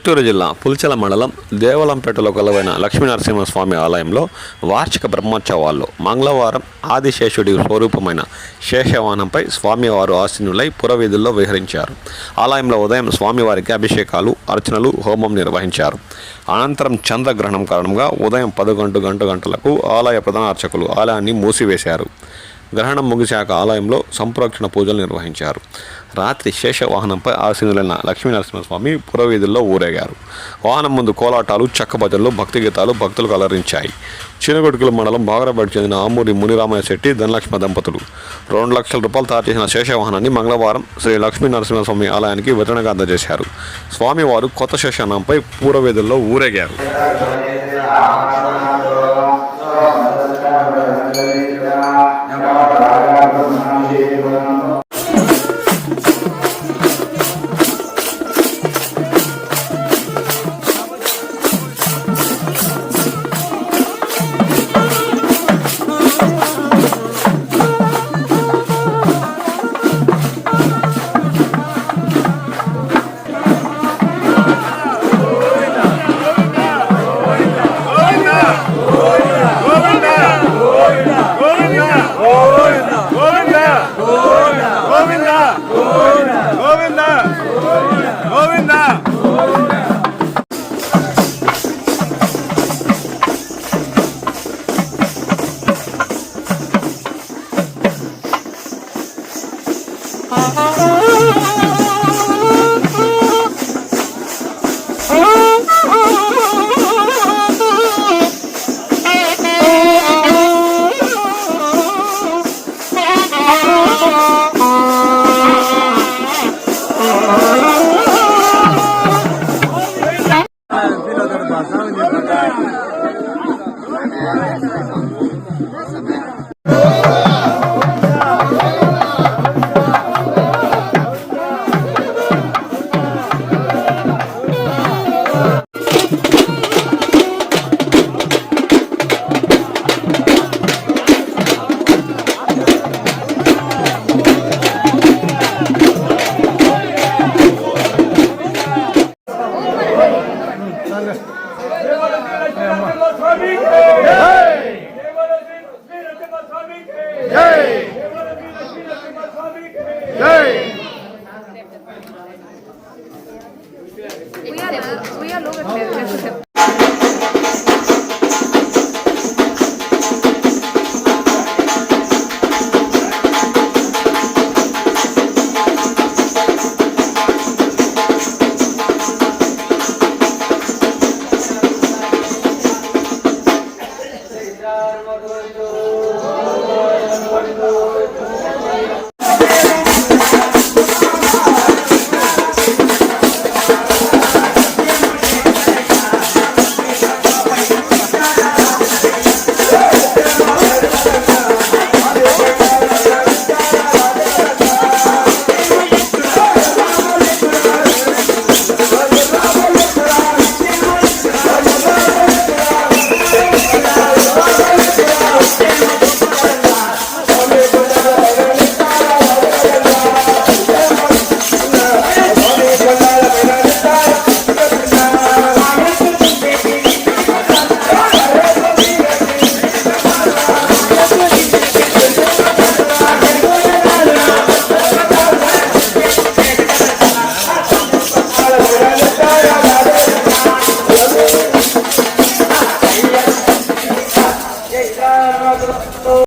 చిత్తూరు జిల్లా పుల్చెల మండలం దేవలంపేటలో కొలువైన లక్ష్మీనరసింహస్వామి ఆలయంలో వార్షిక బ్రహ్మోత్సవాల్లో మంగళవారం ఆదిశేషుడి స్వరూపమైన శేషవాహనంపై స్వామివారు ఆసీనులై పురవీధుల్లో విహరించారు. ఆలయంలో ఉదయం స్వామివారికి అభిషేకాలు, అర్చనలు, హోమం నిర్వహించారు. అనంతరం చంద్రగ్రహణం కారణంగా ఉదయం 11 గంటలకు ఆలయ ప్రధాన అర్చకులు ఆలయాన్ని మూసివేశారు. గ్రహణం ముగిశాక ఆలయంలో సంప్రోక్షణ పూజలు నిర్వహించారు. రాత్రి శేషవాహనంపై ఆసీనులైన లక్ష్మీనరసింహస్వామి పురవీధుల్లో ఊరేగారు. వాహనం ముందు కోలాటాలు, చెక్కభజనలు, భక్తి గీతాలు భక్తులకు అలరించాయి. చినగొడుకుల మండలం బాగరపేటకు చెందిన ఆమూరి మునిరామయ్య శెట్టి, ధనలక్ష్మ దంపతులు 2 లక్షల రూపాయలు తయారు చేసిన శేషవాహనాన్ని మంగళవారం శ్రీ లక్ష్మీనరసింహస్వామి ఆలయానికి వితరణగా అందజేశారు. స్వామివారు కొత్త శేషవాహనంపై పురవీధుల్లో ఊరేగారు. Jai